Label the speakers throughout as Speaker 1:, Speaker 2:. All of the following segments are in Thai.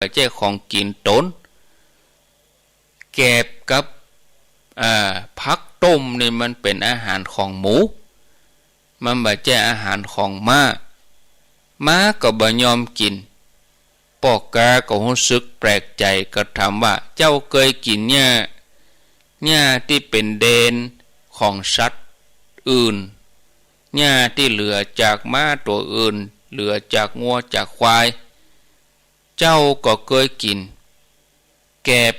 Speaker 1: เจ้ของกินต้นแกบกับผักต้มนี่มันเป็นอาหารของหมูมันบ่ใช่อาหารของม้าก็บ่ยอมกินปอกกาก็รู้สึกแปลกใจก็ถามว่าเจ้าเคยกินหญ้าที่เป็นเดนของสัตว์อื่นหญ้าที่เหลือจากม้าตัวอื่นเหลือจากงัวจากควายเจ้าก็เคยกินแกบ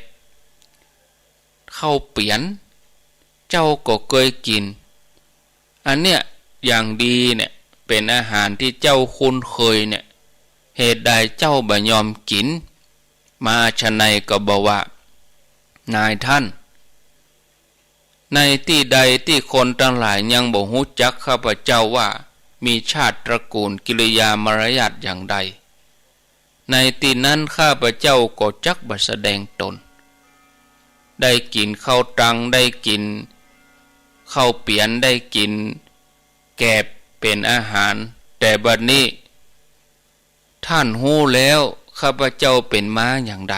Speaker 1: ข้าวเปียนเจ้าก็เคยกินอันเนี้ยอย่างดีเนี่ยเป็นอาหารที่เจ้าคุ้นเคยเนี่ยเหตุใดเจ้าบ่ยอมกินมาชะไหนก็บอกว่านายท่านในที่ใดที่คนทั้งหลายยังบ่ฮู้จักข้าพเจ้าว่ามีชาติตระกูลกิริยามารยาทอย่างใดในที่นั้นข้าพเจ้าก็จักบ่แสดงตนได้กินข้าวตังได้กินข้าวเปียนได้กินแกบเป็นอาหารแต่บัดนี้ท่านฮู้แล้วข้าพเจ้าเป็นม้าอย่างใด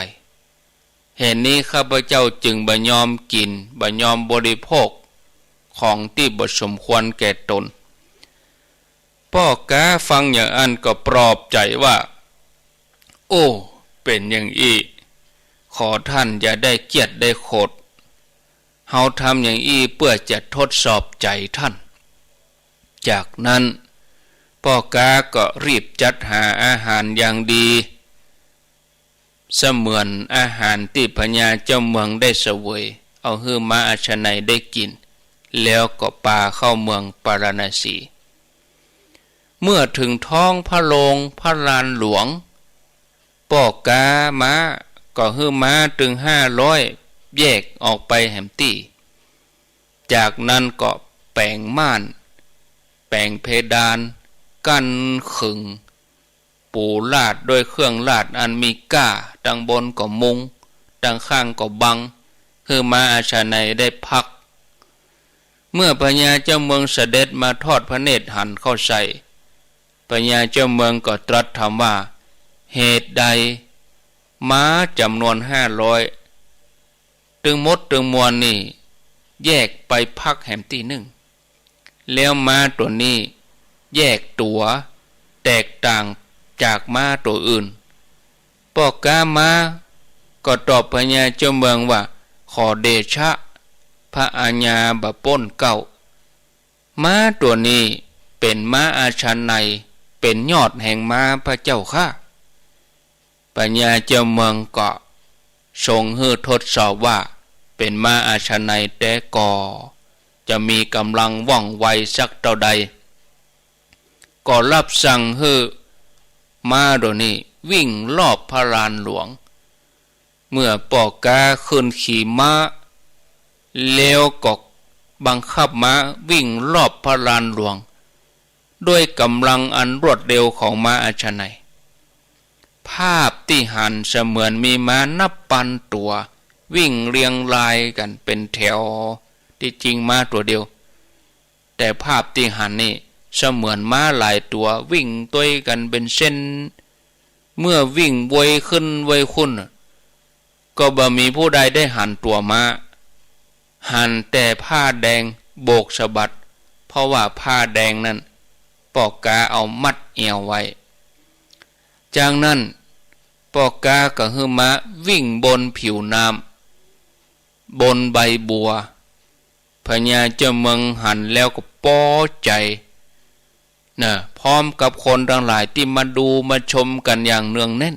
Speaker 1: เหตุนี้ข้าพเจ้าจึงบ่ยอมกินบ่ยอมบริโภคของที่บ่สมควรแก่ตนพ่อกาฟังอย่างอันก็ปลอบใจว่าโอ้เป็นอย่างอี้ขอท่านอย่าได้เกียจได้โคดเฮาทำอย่างอี้เพื่อจะทดสอบใจท่านจากนั้นพ่อกาก็รีบจัดหาอาหารอย่างดีเสมือนอาหารที่พญาเจ้าเมืองได้เสวยเอาให้ม้าอาชนัยได้กินแล้วก็พาเข้าเมืองปาราณสีเมื่อถึงท้องพระโรงพระลานหลวงพ่อกาม้าก็ให้ม้าถึง500แยกออกไปแหมตี้จากนั้นก็แปลงม่านแปลงเพดานกั้นขึงปูลาดด้วยเครื่องลาดอันมีก้าดังบนก็มุงดังข้างก็บังให้ม้าอาชนัยได้พักเมื่อพญาเจ้าเมืองเสด็จมาทอดพระเนตรหันเข้าใส่พญาเจ้าเมืองก็ตรัสถามว่าเหตุใดม้าจำนวน500ตึงมดตึงมวลนี่แยกไปพักแหมที่หนึ่งแล้วม้าตัวนี้แยกตัวแตกต่างจากม้าตัวอื่นพ่อกาม้าก็ตอบพญาเจ้าเมืองว่าขอเดชะพระอาญาบป้นเก่าม้าตัวนี้เป็นม้าอาชนัยเป็นยอดแห่งม้าพระเจ้าค่ะพญาเจ้าเมืองก็ทรงให้ทดสอบว่าเป็นม้าอาชนัยแต่ก่อจะมีกำลังว่องไวสักเท่าใดก็รับสั่งให้ม้าตัวนี้วิ่งรอบพระลานหลวงเมื่อพ่อกาขึ้นขี่ม้าแล้วก็บังคับม้าวิ่งรอบพระลานหลวงด้วยกำลังอันรวดเร็วของม้าอาชนัยภาพที่หันเสมือนมีม้านับพันตัววิ่งเรียงรายกันเป็นแถวที่จริงม้าตัวเดียวแต่ภาพที่หันนี่เสมือนม้าหลายตัววิ่งตัวกันเป็นเส้นเมื่อวิ่งไวขึ้นไวขึ้นก็บ่มีผู้ใดได้หันตัวม้าหันแต่ผ้าแดงโบกสะบัดเพราะว่าผ้าแดงนั้นปอกกาเอามัดเอวไว้จากนั้นปอกกาก็ให้ม้าวิ่งบนผิวน้ำบนใบบัวพญาเจ้าเมืองหันแล้วก็พอใจพร้อมกับคนทั้งหลายที่มาดูมาชมกันอย่างเนืองแน่น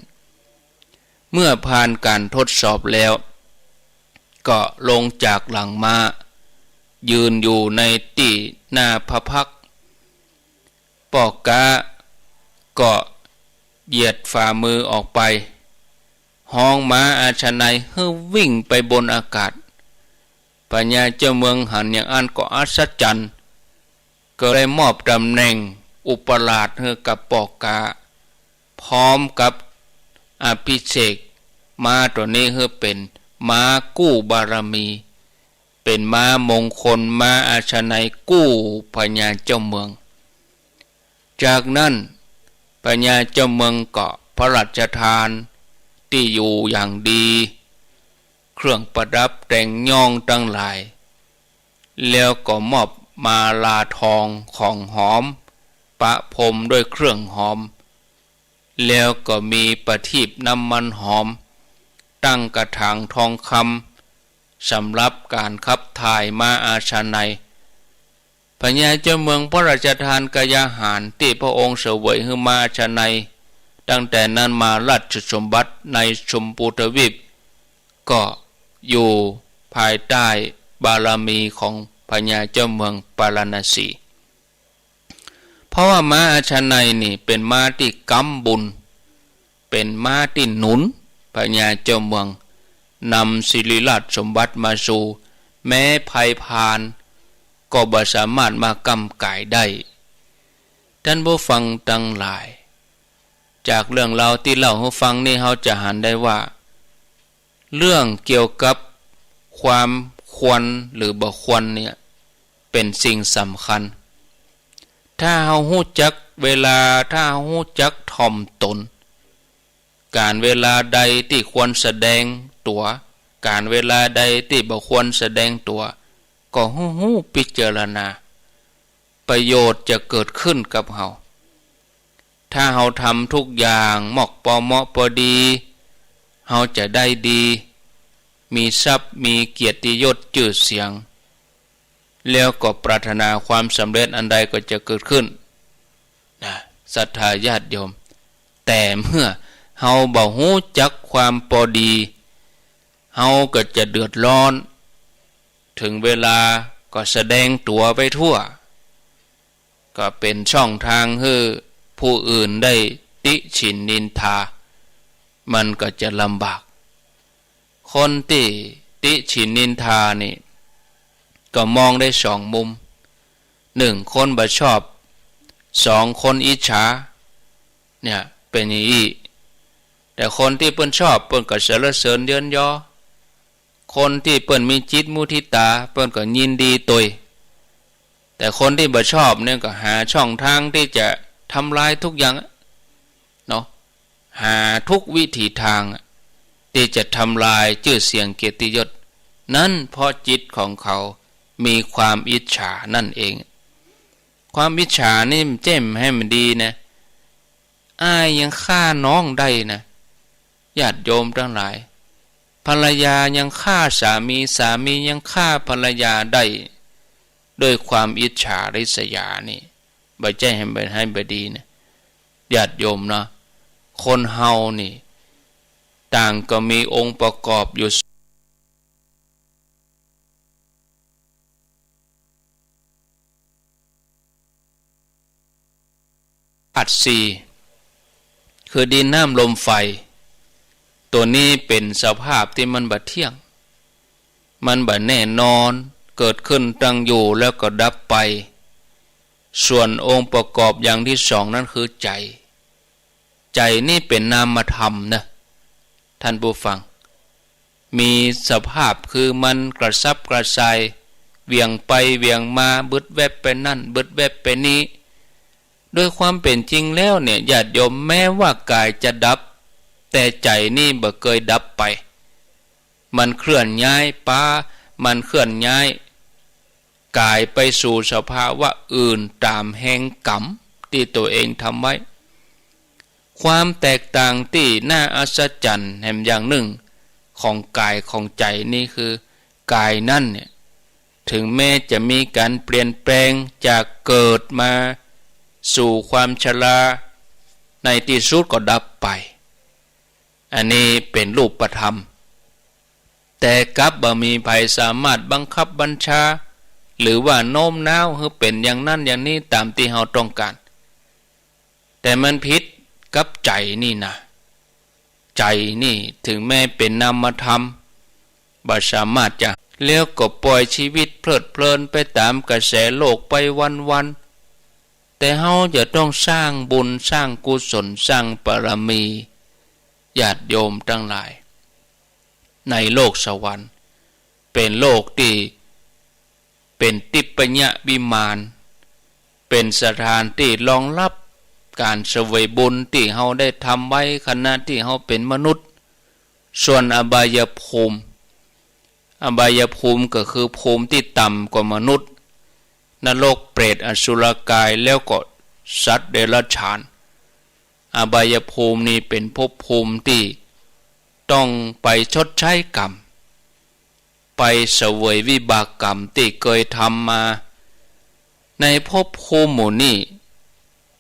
Speaker 1: เมื่อผ่านการทดสอบแล้วก็ลงจากหลังม้ายืนอยู่ในที่หน้าพระพักตร์ปอกกาก็เหยียดฝ่ามือออกไปห้องม้าอาชนัยให้วิ่งไปบนอากาศพญาเจ้าเมืองหันอย่างอันก็อัศจรรย์ก็ได้มอบตำแหน่งอุปราชให้กับปอกกาพร้อมกับอภิเษกม้าตัวนี้ให้เป็นม้ากู้บารมีเป็นม้ามงคลม้าอาชนัยกู้พญาเจ้าเมืองจากนั้นพญาเจ้าเมืองก็พระราชทาน เ ที่อยู่อย่างดีเครื่องประดับแต่งย่องตั้งหลายแล้วก็มอบมาลาทองของหอมปะพรมด้วยเครื่องหอมแล้วก็มีประทีปน้ำมันหอมตั้งกระถางทองคำสำหรับการขับถ่ายมาอาชนัยพญาเจ้าเมืองพระราชทานกายาหารที่พระองค์เสวยให้มาอาชนัยตั้งแต่นั้นมาราชสมบัติในชมพูทวีปก็อยู่ภายใต้บารมีของพญาเจ้าเมืองปาราณสีเพราะว่าม้าอาชนัยนี่เป็นม้าที่กำบุญเป็นม้าที่หนุนพญาเจ้าเมืองนำศิริราชสมบัติมาสู่แม้ภัยพานก็บ่สามารถมากำก่ายได้ท่านผู้ฟังทั้งหลายจากเรื่องราวที่เล่าให้ฟังนี่เราจะหันได้ว่าเรื่องเกี่ยวกับความควรหรือบ่ควรเนี่ยเป็นสิ่งสำคัญถ้าเราฮู้จักเวลาถ้าเราฮู้จักถ่อมตนการเวลาใดที่ควรแสดงตัวการเวลาใดที่บ่ควรแสดงตัวก็ฮู้พิจารณาประโยชน์จะเกิดขึ้นกับเราถ้าเราทำทุกอย่างเหมาะพอเหมาะพอดีเราจะได้ดีมีทรัพย์มีเกียรติยศชื่อเสียงแล้วก็ปรารถนาความสำเร็จอันใดก็จะเกิดขึ้นนะศรัทธาญาติโยมแต่เมื่อเฮาบ่ฮู้จักความพอดีเฮาก็จะเดือดร้อนถึงเวลาก็แสดงตัวไปทั่วก็เป็นช่องทางให้ผู้อื่นได้ติฉินนินทามันก็จะลำบากคนที่ติฉินนินทานี่ก็มองได้สองมุมหนึ่งคนบ่ชอบสองคนอิจฉาเนี่ยเป็นอย่างนี้แต่คนที่เปิ้นชอบเปิ้นก็สรรเสริญเยินยอคนที่เปิ้นมีจิตมุทิตาเปิ้นก็ยินดีตุยแต่คนที่บ่ชอบเนี่ยก็หาช่องทางที่จะทำลายทุกอย่างเนาะหาทุกวิถีทางที่จะทำลายชื่อเสียงเกียรติยศนั่นเพราะจิตของเขามีความอิจฉานั่นเองความอิจฉานี่เจ้มให้มันดีนะอ้ายยังฆ่าน้องได้นะญาติโยมทั้งหลายภรรยายังฆ่าสามีสามียังฆ่าภรรยาได้ด้วยความอิจฉาริษยานี่บ่ใจให้บ่ดีนะญาติโยมเนาะคนเฮานี่ต่างก็มีองค์ประกอบอยู่อัดสี่คือดินน้ำลมไฟตัวนี้เป็นสภาพที่มันบ่เที่ยงมันบ่แน่นอนเกิดขึ้นตั้งอยู่แล้วก็ดับไปส่วนองค์ประกอบอย่างที่สองนั้นคือใจใจนี่เป็นนามธรรมนะท่านผู้ฟังมีสภาพคือมันกระซับกระส่ายเวียงไปเวียงมาบึดแวบไปนั่นบึดแวบไปนี้โดยความเป็นจริงแล้วเนี่ยญาติโยมแม้ว่ากายจะดับแต่ใจนี่บ่เคยดับไปมันเคลื่อนย้ายมันเคลื่อนย้ายกายไปสู่สภาวะอื่นตามแห่งกรรมที่ตัวเองทำไว้ความแตกต่างที่น่าอัศจรรย์แห่งอย่างหนึ่งของกายของใจนี่คือกายนั่นเนี่ยถึงแม้จะมีการเปลี่ยนแปลงจากเกิดมาสู่ความชราในที่สุดก็ดับไปอันนี้เป็นรูปธรรมแต่กับบ่มีภัยสามารถบังคับบัญชาหรือว่าโน้มน้าวให้เป็นอย่างนั้นอย่างนี้ตามที่เราต้องการแต่มันผิดกับใจนี่นะใจนี่ถึงแม้เป็นนามธรรมบ่สามารถจะเลี้ยวก็ปล่อยชีวิตเพลิดเพลินไปตามกระแสโลกไปวันๆแต่เราจะต้องสร้างบุญสร้างกุศลสร้างบารมีญาติโยมทั้งหลายในโลกสวรรค์เป็นโลกที่เป็นทิพยวิมานเป็นสถานที่รองรับการเสวยบุญที่เราได้ทำไว้ขณะที่เราเป็นมนุษย์ ส่วนอบายภูมิก็คือภูมิที่ต่ำกว่ามนุษย์นรกเปรตอสุรกายแล้วก็สัตว์เดรัจฉานอบายภูมินี้เป็นภพภูมิที่ต้องไปชดใช้กรรมไปเสวยวิบากกรรมที่เคยทำมาในภพภูมิหมู่นี้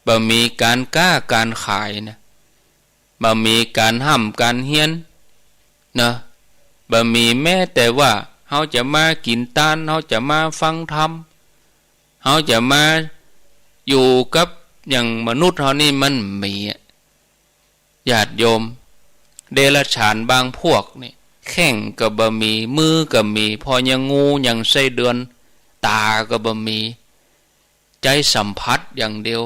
Speaker 1: บ่มีการก้าการขายนะบ่มีการห้ำการเฮียนนะบ่มีแม้แต่ว่าเฮาจะมากินทานเฮาจะมาฟังธรรมเฮาจะมาอยู่กับอย่างมนุษย์เฮานี่มันมีญาติโยมเดรัจฉานบางพวกนี่แข้งก็บ่มีมือก็มีพอยังงูยังไส้เดือนตาก็บ่มีใจสัมผัสอย่างเดียว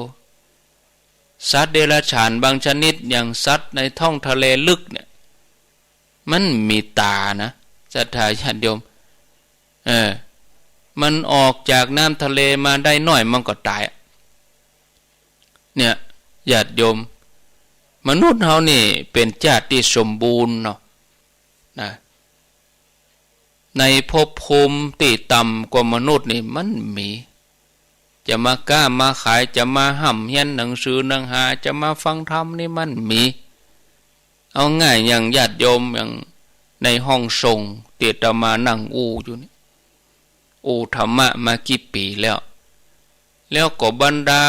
Speaker 1: สัตว์เดรัจฉานบางชนิดอย่างสัตว์ในท้องทะเลลึกเนี่ยมันมีตานะศรัทธาญาติโยมมันออกจากน้ำทะเลมาได้น้อยมันก็ตายเนี่ยญาติโยมมนุษย์เฮานี่เป็นชาติที่สมบูรณ์เนาะนะในภพภูมิที่ต่ำกว่ามนุษย์นี่มันมีจะมากล้ามาขายจะมาห่ำเฮียนหนังสือหนังหาจะมาฟังธรรมนี่มันมีเอาง่ายอย่างญาติโยมอย่างในห้องทรงเตียตมานั่งอยู่นี่ธรรมะมากี่ปีแล้วก็บรรดา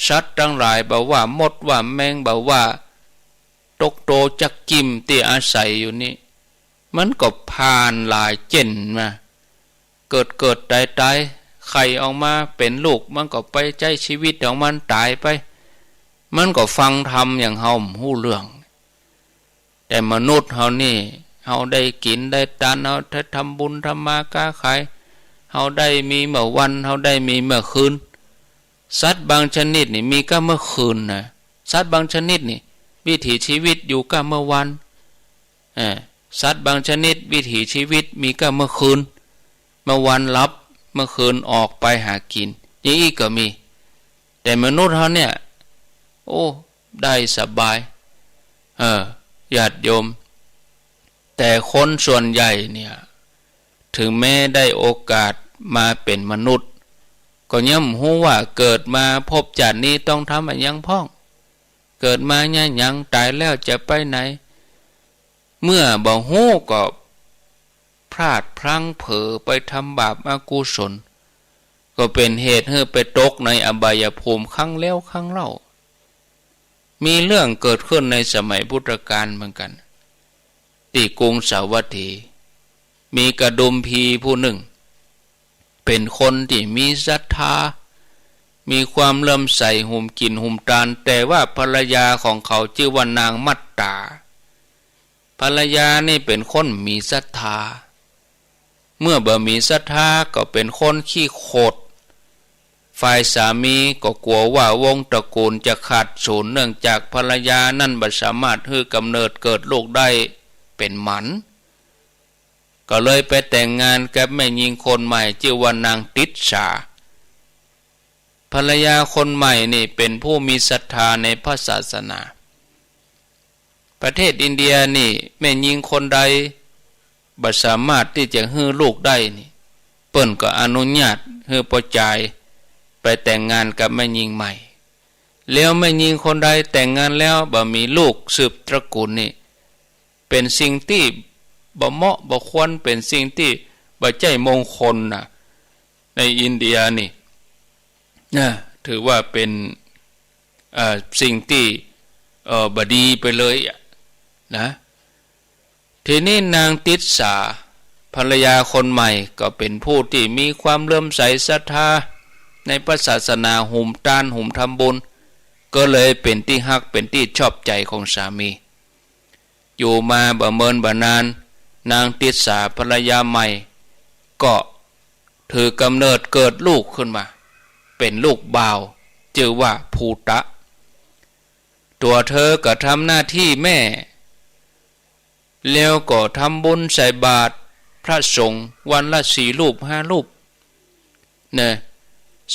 Speaker 1: สัตว์ทั้งหลายบอกว่ามดว่าแมงบอกว่าตกโตจักกิมที่อาศัยอยู่นี่มันก็ผ่านหลายเจนมาเกิดตายไข่ออกมาเป็นลูกมันก็ไปใจชีวิตของมันตายไปมันก็ฟังธรรมอย่างเฮาหู้เรื่องแต่มนุษย์เฮานี่เฮาได้กินได้ทานเฮาได้ทำบุญทำมาค้าขายเฮาได้มีเมื่อวันเฮาได้มีเมื่อคืนสัตว์บางชนิดนี่มีก็เมื่อคืนนะสัตว์บางชนิดนี่วิถีชีวิตอยู่ก็เมื่อวันสัตว์บางชนิดวิถีชีวิตมีก็เมื่อคืนเมื่อวันรับเมื่อคืนออกไปหากินอย่างนี้ก็มีแต่มนุษย์เฮาเนี่ยได้สบายญาติโยมแต่คนส่วนใหญ่เนี่ยถึงแม้ได้โอกาสมาเป็นมนุษย์ก็ย่อมรู้ว่าเกิดมาพบชาตินี้ต้องทำอะไรยังพ้องเกิดมาเนี่ยยังตายแล้วจะไปไหนเมื่อบ่ฮู้ก็พลาดพลั้งเผลอไปทำบาปอกุศลก็เป็นเหตุให้ไปตกในอบายภูมิครั้งแล้วครั้งเล่ามีเรื่องเกิดขึ้นในสมัยพุทธกาลเหมือนกันที่กรุงสาวัตถีมีกระดุมพีผู้หนึ่งเป็นคนที่มีศรัทธามีความเลื่อมใสหุ่มกินหุ่มตาลแต่ว่าภรรยาของเขาชื่อว่านางมัตตาภรรยานี่เป็นคนมีศรัทธาเมื่อบ่มีศรัทธาก็เป็นคนขี้โคตรฝ่ายสามีก็กลัวว่าวงตระกูลจะขาดสูญเนื่องจากภรรยานั่นบ่สามารถให้กำเนิดเกิดลูกได้เป็นหมันก็เลยไปแต่งงานกับแม่หญิงคนใหม่ชื่อว่านางติสสาภรรยาคนใหม่นี่เป็นผู้มีศรัทธาในพระศาสนาประเทศอินเดียนี่แม่หญิงคนใดบ่สามารถที่จะให้ลูกได้นี่เปิ้นก็อนุญาตให้ปล่อยใจไปแต่งงานกับแม่หญิงใหม่แล้วแม่หญิงคนใดแต่งงานแล้วบ่มีลูกสืบตระกูลนี่เป็นสิ่งที่บ่เหมาะบ่ควรเป็นสิ่งที่บ่ใจมงคลนะในอินเดียนี่ถือว่าเป็นสิ่งที่บดีไปเลยนะทีนี้นางติสสาภรรยาคนใหม่ก็เป็นผู้ที่มีความเลื่อมใสศรัทธาในพระศาสนาหุ่มทานหุ่มทำบุญก็เลยเป็นที่ฮักเป็นที่ชอบใจของสามีอยู่มาบ่เมินบ่นานนางติสสาภรรยาใหม่ก็ถือกำเนิดเกิดลูกขึ้นมาเป็นลูกบ่าวชื่อว่าภูตะตัวเธอก็ทำหน้าที่แม่แล้วก็ทำบุญใส่บาตรพระสงฆ์วันละ4 รูป 5 รูปเนี่ย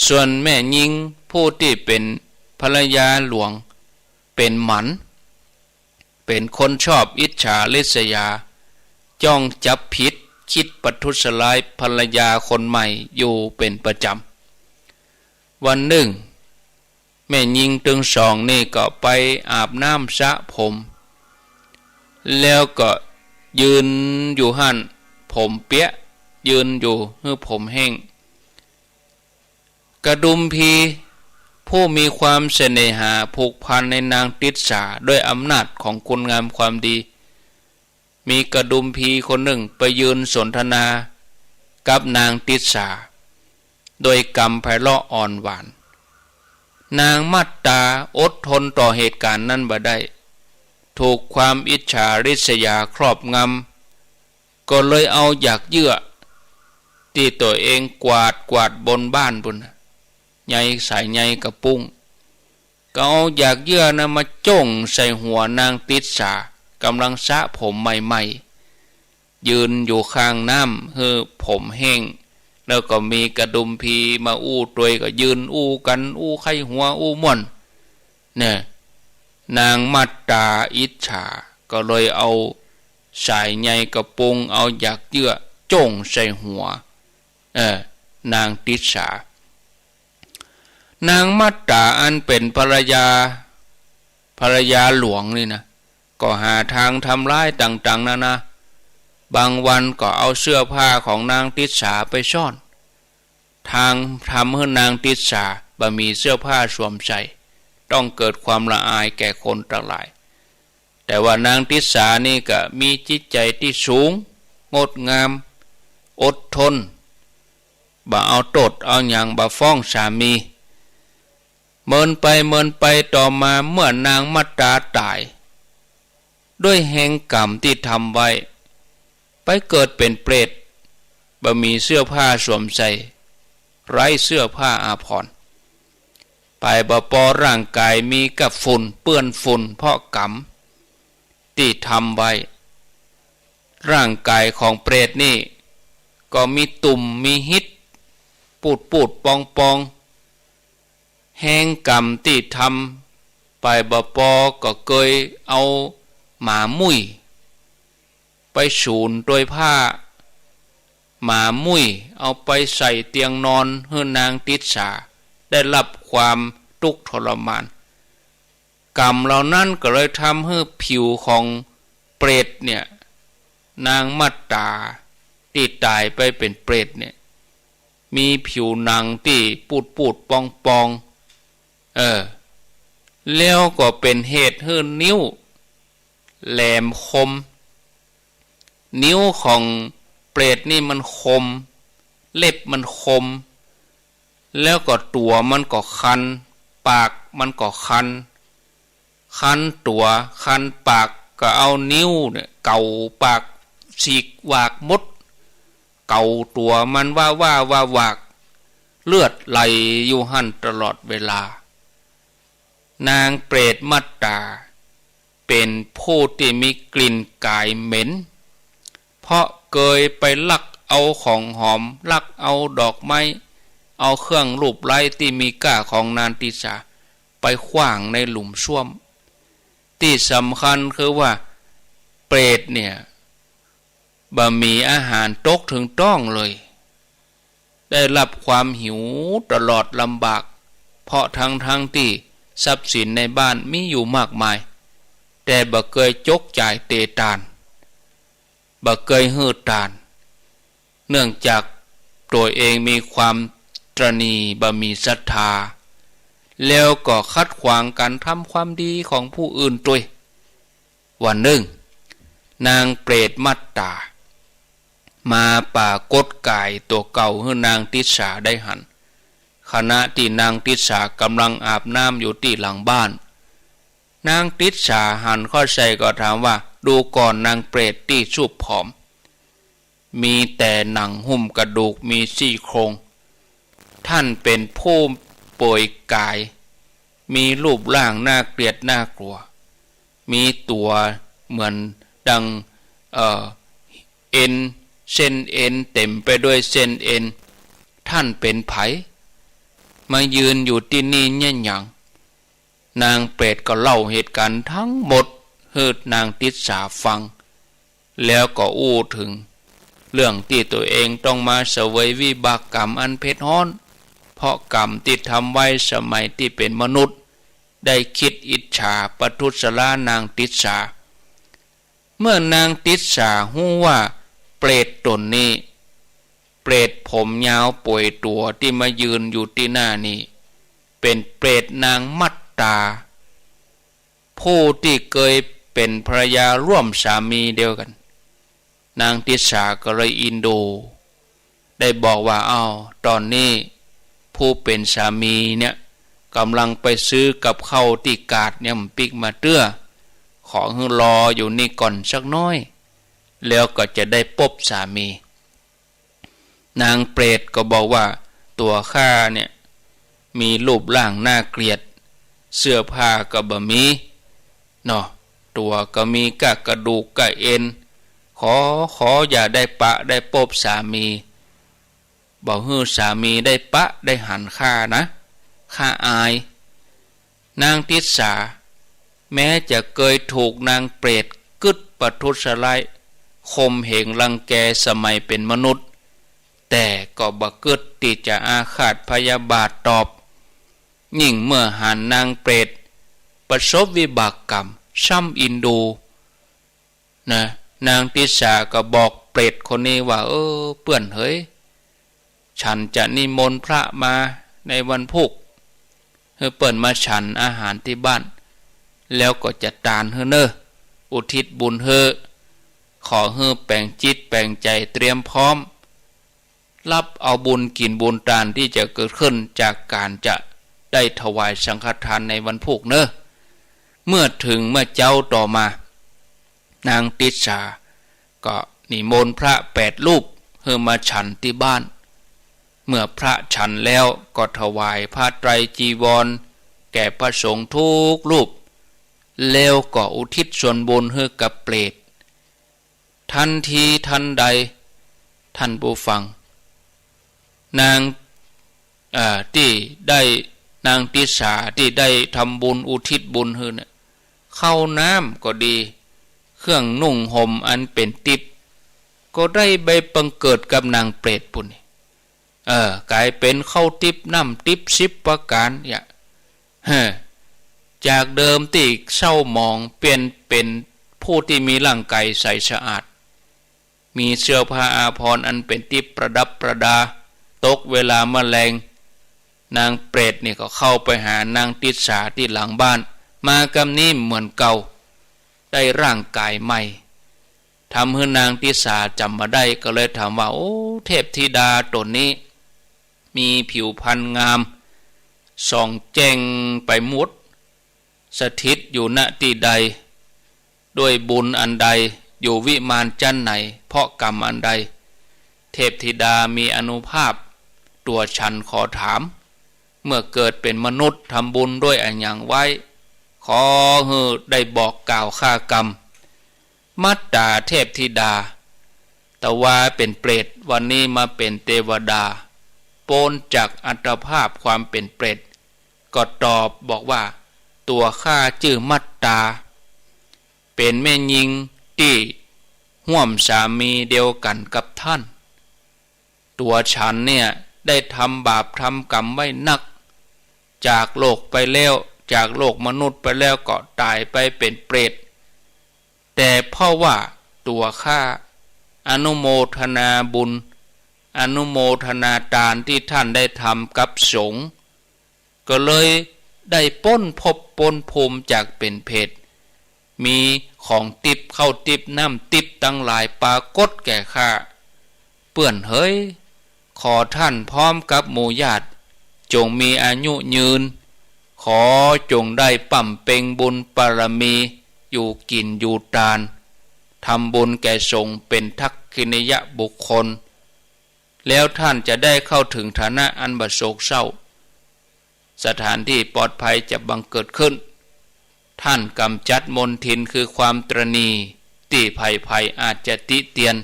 Speaker 1: ส่วนแม่หญิงผู้ที่เป็นภรรยาหลวงเป็นหมัน เป็นคนชอบอิจฉาริษยาจ้องจับผิดคิดประทุษร้ายภรรยาคนใหม่อยู่เป็นประจำวันหนึ่งแม่ยิงตึงสองนี่ก็ไปอาบน้ำสระผมแล้วก็ยืนอยู่หั่นผมเปียะยืนอยู่เพื่อผมแห้งกระดุมพีผู้มีความเสน่หาผูกพันในนางติสสาด้วยอำนาจของคุณงามความดีมีกระดุมพีคนหนึ่งไปยืนสนทนากับนางติสสาโดยกำไพเราะอ่อนหวานนางมัตตาอดทนต่อเหตุการณ์นั้นบ่ได้ถูกความอิจฉาริษยาครอบงำก็เลยเอาอยากเยื่อที่ตัวเองกวาดบนบ้านบุญใหญ่ใส่ใหญ่กระปุ้งก็เอาอยากเยื่อนะมาจ้งใส่หัวนางติสสากำลังสระผมใหม่ๆยืนอยู่ข้างน้ำเฮือผมแห้งแล้วก็มีกระดุมพีมาอู้ตัวยก็ยืนอู้กันอู้ไข้หัวอู้ม่วนเนี่ยนางมัตตาอิจฉาก็เลยเอาสายใยกระปุงเอาอยากเยื่อจ้งใส่หัวนางติสสานางมัตตาอันเป็นภรรยาหลวงนี่นะก็หาทางทำร้ายต่างๆนะบางวันก็เอาเสื้อผ้าของนางติสสาไปซ่อนทางทำให้นางติสสาบ่มีเสื้อผ้าสวมใส่ต้องเกิดความละอายแก่คนทั้งหลายแต่ว่านางติสสานี่ก็มีจิตใจที่สูงงดงามอดทนบ่เอาตดเอาอย่างบ่ฟ้องสามีเมินไปต่อมาเมื่อนางมัตตาตายด้วยแห่งกรรมที่ทำไว้ไปเกิดเป็นเปรตบ่มีเสื้อผ้าสวมใส่ไร้เสื้อผ้าอาภรณ์ไปบ่ปอร่างกายมีกับฝุ่นเปื้อนฝุ่นเพราะกรรมที่ทำไว้ร่างกายของเปรตนี่ก็มีตุ่มมีหิดปูดปองแห่งกรรมที่ทำไปบ่ปอก็เคยเอาหมามุ้ยไปสูนโดยผ้าหมามุ้ยเอาไปใส่เตียงนอนให้นางติสสาได้รับความทุกข์ทรมานกรรมเหล่านั้นก็เลยทำให้ผิวของเปรตเนี่ยนางมัตตาที่ตายไปเป็นเปรตเนี่ยมีผิวหนังที่ปูดปองแล้วก็เป็นเหตุให้นิ้วแหลมคมนิ้วของเปรตนี่มันคมเล็บมันคมแล้วก็ตัวมันก็คันปากมันก็คันตัวคันปากก็เอานิ้วเนี่ยเกาปากฉีกวากมดเกาตัวมันว่าวากเลือดไหลอยู่หั่นตลอดเวลานางเปรตมัตตาเป็นผู้ที่มีกลิ่นกายเหม็นเพราะเคยไปลักเอาของหอมลักเอาดอกไม้เอาเครื่องรูปไล้ที่มีก้าของนางติสสาไปขว้างในหลุมซ่วมที่สำคัญคือว่าเปรตเนี่ยบ่มีอาหารตกถึงต้องเลยได้รับความหิวตลอดลำบากเพราะทั้งที่ทรัพย์สินในบ้านมีอยู่มากมายแต่บ่เคยจกจ่ายเตตานบ่เคยหืดตานเนื่องจากตัวเองมีความตระหนี่บ่มีศรัทธาแล้วก็คัดขวางการทำความดีของผู้อื่นด้วยวันหนึ่งนางเปรตมัตตามาป่ากดกายตัวเก่าให้นางติสสาได้หันขณะที่นางติสสากำลังอาบน้ำอยู่ที่หลังบ้านนางติสสาหันเข้าใส่ก็ถามว่าดูก่อนนางเปรตที่ชุบผอมมีแต่หนังหุ้มกระดูกมีซี่โครงท่านเป็นผู้ป่วยกายมีรูปร่างน่าเกลียดน่ากลัวมีตัวเหมือนดังเอ็นเส้นเอ็นเต็มไปด้วยเส้นเอ็นท่านเป็นไผมายืนอยู่ที่นี่เนี่ยหยังนางเปรตก็เล่าเหตุการณ์ทั้งหมด ฮืดนางติดสาฟังแล้วก็อู้ถึงเรื่องที่ตัวเองต้องมาเสวยวิบากกรรมอันเผ็ดร้อนเพราะกรรมที่ทำไว้สมัยที่เป็นมนุษย์ได้คิดอิจฉาประทุษร้ายนางติดสาเมื่อนางติดสาหู้ว่าเปรตตนนี้เปรตผมยาวป่วยตัวที่มายืนอยู่ที่หน้านี้เป็นเปรตนางมัตตาผู้ที่เคยเป็นภรรยาร่วมสามีเดียวกันนางติสาก็เลยอินโดได้บอกว่าตอนนี้ผู้เป็นสามีเนี่ยกำลังไปซื้อกับข้าวที่กาดเนี่ยมันปิกมาเตื้อขอให้รออยู่นี่ก่อนสักน้อยแล้วก็จะได้พบสามีนางเปรตก็บอกว่าตัวข้าเนี่ยมีรูปร่างน่าเกลียดเสื้อผ้าก็บ่มีเนาะตัวก็มีกระดูกกะเอ็นขออย่าได้ปะได้พบสามีบอกให้สามีได้ปะได้หันข้านะข้าอายนางติสาแม้จะเคยถูกนางเปรตกึดประทุษร้ายข่มเหงรังแกสมัยเป็นมนุษย์แต่ก็บ่กึดที่จะอาฆาตพยาบาทตอบยิ่งเมื่อหันนางเปรตประสบวิบากกรรมซ้ำอินดูนะนางติสาก็บอกเปรตคนนี้ว่าเพื่อนเฮ้ยฉันจะนิมนต์พระมาในวันพุธให้เปิ่นมาฉันอาหารที่บ้านแล้วก็จะตานเฮ้อเนออุทิศบุญเฮ้อขอเฮ้อแปลงจิตแปลงใจเตรียมพร้อมรับเอาบุญกินบุญทานที่จะเกิดขึ้นจากการจะได้ถวายสังฆทานในวันพุธเนอเมื่อเจ้าต่อมานางติสาก็นิมนต์พระ8 รูปเพื่อมาฉันที่บ้านเมื่อพระฉันแล้วก็ถวายผ้าไตรจีวรแก่พระสงฆ์ทุกรูปแล้วก็อุทิศส่วนบุญให้กับเปรตทันทีทันใดท่านผู้ฟังนางที่ได้นางติสาที่ได้ทำบุญอุทิศบุญให้เนี่ยข้าวน้ำก็ดีเครื่องนุ่งห่มอันเป็นทิพย์ก็ได้ใบบังเกิดกับนางเปรตปุ่นกลายเป็นข้าวทิพย์น้ำทิพย์10 ประการจากเดิมที่เศร้าหมองเปลี่ยนเป็นผู้ที่มีร่างกายใสสะอาดมีเสื้อผ้าอาภรณ์อันเป็นทิพย์ประดับประดาตกเวลาแมลงนางเปรตนี่ก็เข้าไปหานางติสาที่หลังบ้านมากำนี้เหมือนเก่าได้ร่างกายใหม่ทำให้นางติสาจำมาได้ก็เลยถามว่าเทพธิดาตนนี้มีผิวพรรณงามส่องแจ้งไปหมดสถิตอยู่ณที่ใดด้วยบุญอันใดอยู่วิมานจันไหนเพราะกรรมอันใดเทพธิดามีอานุภาพตัวฉันขอถามเมื่อเกิดเป็นมนุษย์ทำบุญด้วยอันอย่างไว้ขอให้ได้บอกกล่าวค่ากรรมมัตตาเทพธิดาแต่ว่าเป็นเปรตวันนี้มาเป็นเทวดาโปนจากอัตภาพความเป็นเปรตก็ตอบบอกว่าตัวข้าชื่อมัตตาเป็นแม่หญิงที่ห่วมสามีเดียวกันกับท่านตัวฉันเนี่ยได้ทำบาปทำกรรมไว้นักจากโลกไปแล้วจากโลกมนุษย์ไปแล้วก็ตายไปเป็นเปรตแต่เพราะว่าตัวข้าอนุโมทนาบุญอนุโมทนาทานที่ท่านได้ทำกับสงฆ์ก็เลยได้พ้นภพพ้นภูมิจากเป็นเพศมีของติบเข้าติบน้ำติบตั้งหลายปรากฏแก่ข้าเปื่อนเฮ้ยขอท่านพร้อมกับหมู่ญาติจงมีอายุยืนขอจงได้ปั่มเป่งบุญบารมีอยู่กินอยู่ตานทำบุญแก่สงฆ์เป็นทักขิณยบุคคลแล้วท่านจะได้เข้าถึงฐานะอันบโศกเศร้าสถานที่ปลอดภัยจะบังเกิดขึ้นท่านกำจัดมลทินคือความตรณีที่ภัยอาจจะติเตียน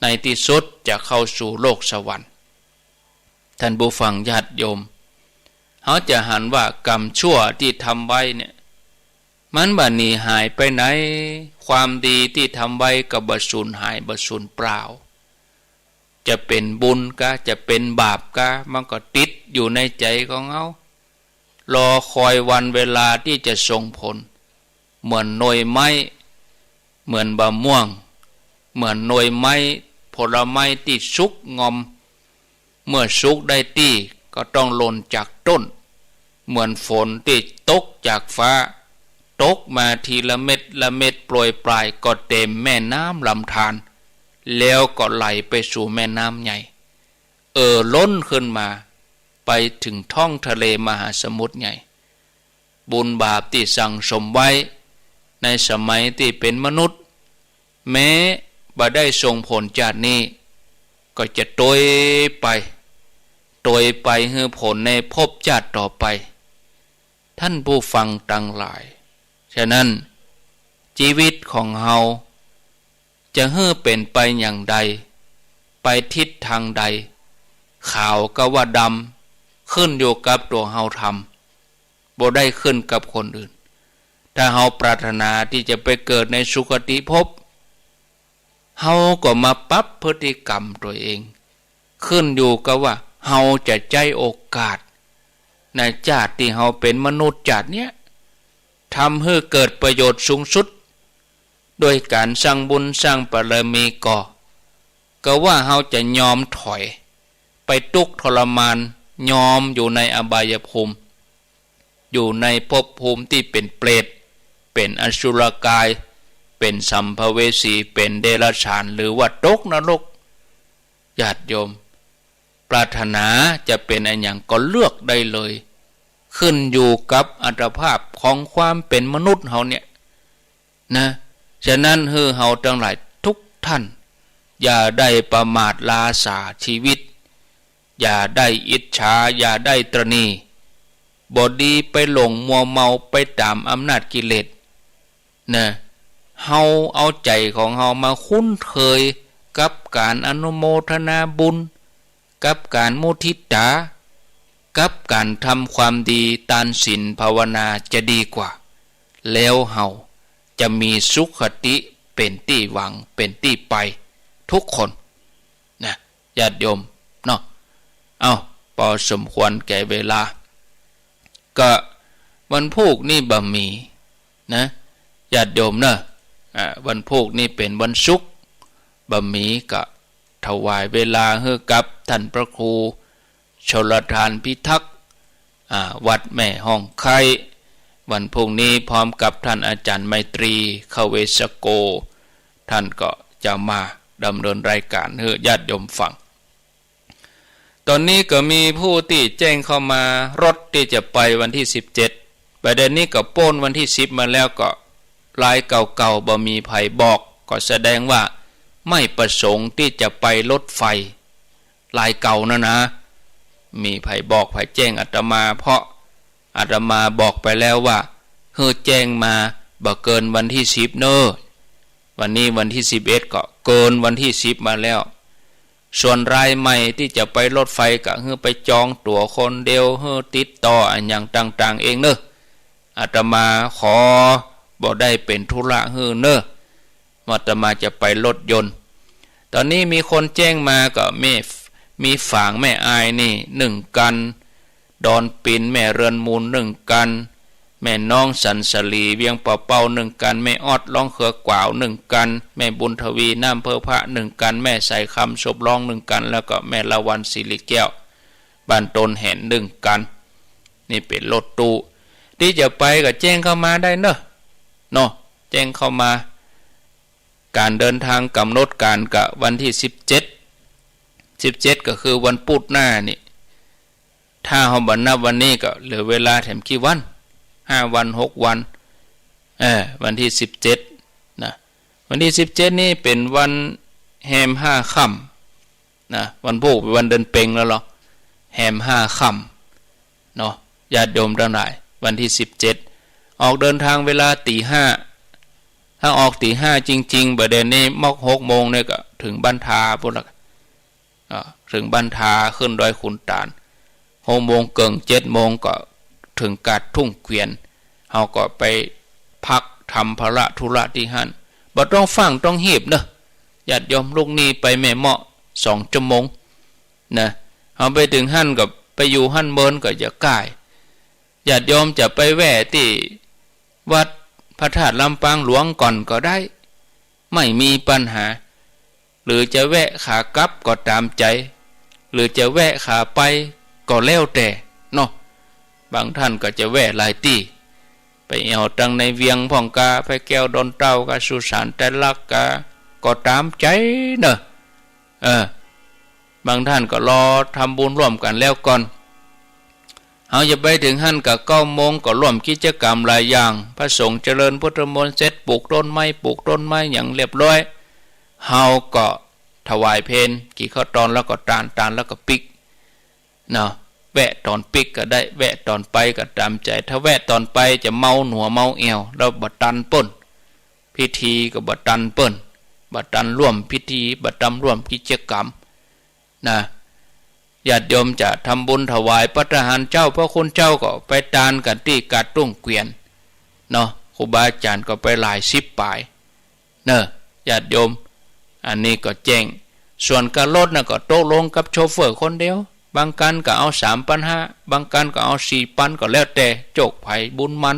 Speaker 1: ในที่สุดจะเข้าสู่โลกสวรรค์ท่านผู้ฟังญาติโยมเขาจะหันว่ากรรมชั่วที่ทำไว้เนี่ย มันบัดนี้หายไปไหนความดีที่ทำไว้ก็บ่สูญหายบ่สูญเปล่าจะเป็นบุญกะจะเป็นบาปกะมันก็ติดอยู่ในใจของเฮารอคอยวันเวลาที่จะส่งผลเหมือนหน่วยไม้เหมือนบะม่วงเหมือนหน่วยไม้ผลไม้ที่สุกงอมเมื่อสุกได้ที่ก็ต้องหล่นจากต้นเหมือนฝนที่ตกจากฟ้าตกมาทีละเม็ดละเม็ดโปรยปลายก็เต็มแม่น้ำลำธารแล้วก็ไหลไปสู่แม่น้ำใหญ่ล้นขึ้นมาไปถึงท้องทะเลมหาสมุทรใหญ่บุญบาปที่สั่งสมไว้ในสมัยที่เป็นมนุษย์แม้บ่ได้ส่งผลจากนี้ก็จะโตยไปให้ผลในภพชาติต่อไปท่านผู้ฟังทั้งหลายฉะนั้นชีวิตของเฮาจะให้เป็นไปอย่างใดไปทิศทางใดขาวก็ว่าดำขึ้นอยู่กับตัวเฮาทำบ่ได้ขึ้นกับคนอื่นถ้าเฮาปรารถนาที่จะไปเกิดในสุคติภพเฮาก็มาปรับพฤติกรรมตัวเองขึ้นอยู่กับว่าเฮาจะใจโอกาสในชาติที่เฮาเป็นมนุษย์ชาติเนี้ยทำให้เกิดประโยชน์สูงสุดโดยการสร้างบุญสร้างบารมีก็ว่าเฮาจะยอมถอยไปทุกข์ทรมานยอมอยู่ในอบายภูมิอยู่ในภพภูมิที่เป็นเปรตเป็นอสุรกายเป็นสัมภเวสีเป็นเดรัจฉานหรือว่าตกนรกญาติโยมปรารถนาจะเป็นอันอย่างก็เลือกได้เลยขึ้นอยู่กับอัตภาพของความเป็นมนุษย์เฮาเนี่ยนะฉะนั้นเฮาทั้งหลายทุกท่านอย่าได้ประมาทลาสาชีวิตอย่าได้อิจฉาอย่าได้ตระหนี่บ่ดีไปหลงมัวเมาไปตามอำนาจกิเลสนะเฮาเอาใจของเฮามาคุ้นเคยกับการอนุโมทนาบุญกับการมุทิตากับการทำความดีทานศีลภาวนาจะดีกว่าแล้วเฮาจะมีสุขติเป็นที่หวังเป็นที่ไปทุกคนนะญาติโยมเนาะพอสมควรแก่เวลาก็วันพุธนี่บ่มีนะญาติโยมเนอะวันพุธนี่เป็นวันศุกร์บ่มีก็ถวายเวลาให้กับท่านพระครูชลทานพิทักษ์วัดแม่ห้องไควันพรุ่งนี้พร้อมกับท่านอาจารย์ไมตรีขเวสโกท่านก็จะมาดำเนินรายการให้ญาติโยมฟังตอนนี้ก็มีผู้ที่แจ้งเข้ามารถที่จะไปวันที่17ประเด็นนี้ก็โป้นวันที่10มาแล้วก็ลายเก่าๆบ่มีไผบอกก็แสดงว่าไม่ประสงค์ที่จะไปรถไฟลายเก่านะมีไผบอกไผแจ้งอาตมาเพราะอาตมาบอกไปแล้วว่าแจ้งมาบ่เกินวันที่10เนอะวันนี้วันที่11ก็เกินวันที่10มาแล้วส่วนรายใหม่ที่จะไปรถไฟก็ไปจองตั๋วคนเดียวติดต่ออันอย่างต่างๆเองเนอะอาตมาขอบ่ได้เป็นธุระเนอะอาตมาจะไปรถยนต์ตอนนี้มีคนแจ้งมาก็มีฝางแม่อายนี่1กันดอนปินแม่เรือนมูล1กันแม่น้องสันสลีเวียงเป่า1กันแม่ออดร้องเขือกวาว1กันแม่บุญทวีน้ำเพอพระ1กันแม่ใส่คำศพร้อง1กันแล้วก็แม่ละวันศิริแก้วบ้านตนแห่น1กันนี่เป็นรถตู้ที่จะไปก็แจ้งเข้ามาได้เนอะแจ้งเข้ามาการเดินทางกำหนดการกับวันที่17ก็คือวันพุธหน้านี่ถ้าเฮาบ่นับวันนี้ก็เหลือเวลาแถมกี่วัน5วัน6วันวันที่17นะวันที่17นี่เป็นวันแฮม5ค่ำนะวันพุธเป็นวันเดือนเพ็งแล้วหรอแฮม5ค่ำเนาะญาติโยมทั้งหลายวันที่17ออกเดินทางเวลา 5:00ถ้าออก 5:00จริงๆประเด็นนี้มอก 6 โมงเนี่ยก็ถึงบ้านทาพุ่นละถึงบ้านทาขึ้นดอยขุนตาล6 โมงเกิง7 โมงก็ถึงกาดทุ่งเกวียนเฮาก็ไป พักทำภาระธุระที่หันบ่ต้องฟังต้องเหีบเนอะญาติโยมลูกนี้ไปแม่เหมาะ2 ชั่วโมงนะเอาไปถึงหันกับไปอยู่หันเมินก็จะใกล้ญาติโยมจะไปแวะที่วัดพระธาตุลำปางหลวงก่อนก็ได้ไม่มีปัญหาหรือจะแวะขากลับก็ตามใจหรือจะแวะขาไปก็แล้วแต่เนาะบางท่านก็จะแวะหลายที่ไปเอาตังในเวียงพ่องกาไปแก้วดอนเต้ากาสุสานแต่ลักกาก็ตามใจเนอะบางท่านก็รอทำบุญร่วมกันแล้วก่อนเอาจะไปถึงหั่นกับ9 โมงก็ร่วมกิจกรรมหลายอย่างพระสงฆ์เจริญพุทธมนต์เสร็จปลูกต้นไม้อย่างเรียบร้อยเฮาก็ถวายเพลกี่ข้าวตอนแล้วก็ตานแล้วก็ปิกเนาะแวะตอนปิกก็ได้แวะตอนไปก็ตามใจถ้าแวะตอนไปจะเมาหนัวเมาเอวแล้วบัดตันป่นพิธีก็บัดตันเปิ้นบัดตันร่วมพิธีบัดตันร่วมกิจกรรมนะญาติโยมจะทำบุญถวายพระทหารเจ้าพระคุณเจ้าก็ไปตานกันที่กาดตุ้งเกวียนเนาะครูบาอาจารย์ก็ไปหลาย10 ป่ายเนอะญาติโยมอันนี้ก็แจ้งส่วนการรถน่ะก็โต๊ะลงกับโชเฟอร์คนเดียวบางกันก็เอา3,500บางกันก็เอา4,000ก็แล้วแต่โจกไผบุญมัน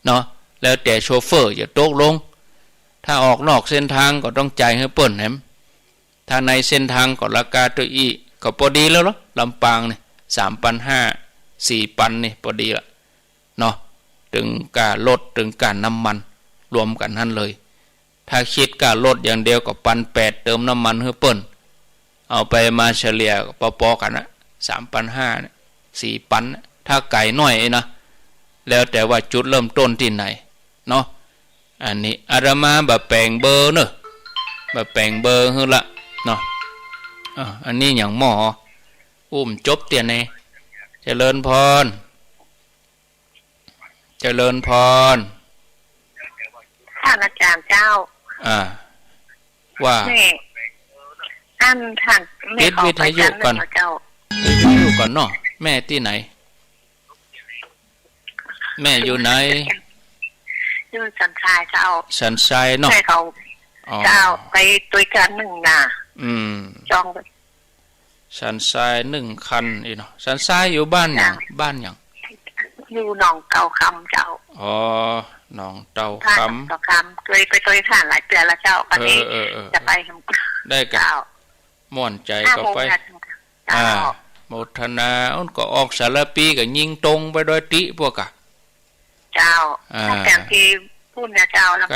Speaker 1: เนาะแล้วแต่โชเฟอร์จะโต๊ะลงถ้าออกนอกเส้นทางก็ต้องจ่ายให้เปิ้นแหมถ้าในเส้นทางก็ราคาตัวอีก็พอดีแล้วเหรอลำปางนี่3,500 4,000นี่พอดีละเนาะถึงการลดถึงการน้ำมันรวมกันนั่นเลยถ้าคิดการลดอย่างเดียวก็1,800เติมน้ำมันให้เปิ้นเอาไปมาเฉลี่ยปอๆกันนะ3,500นะ4,000นะถ้าไก่น้อยนะแล้วแต่ว่าจุดเริ่มต้นที่ไหนเนาะอันนี้อาตมาบะแปลงเบอร์เนอะบะแปลงเบอร์ฮึละเนาะอันนี้อย่างหมอจบเตียนเนเจริญพร
Speaker 2: ท่านอาจารย์เจ้า
Speaker 1: ว่า
Speaker 2: ท่าน
Speaker 1: ปิดวิทยุก่อนปิดวิทยุก่อนเนาะแม่ที่ไหนแม่อยู่ไหน
Speaker 2: อยู่สันทรายเจ้า
Speaker 1: สันทรายเนาะ
Speaker 2: ใช่เขาเจ้าไปตัวกัน1น่ะจอง
Speaker 1: สันทราย1 คันอีเนาะสันทรายอยู่บ้านหยัง
Speaker 2: อยู่หนองเตาคำเจ้า
Speaker 1: หนองเตาคำ
Speaker 2: เคยไปตัวท่านหลายเดือนแล้วเจ้าวันนี้จะไปทำ
Speaker 1: ได้กันม่วนใจก็ไปโมทนาก็ออกสารปีก็ยิงตรงไปโดยติพวกกะ
Speaker 2: เจ้าแต่ที่พูดเนี่ยเจ้าแล้ว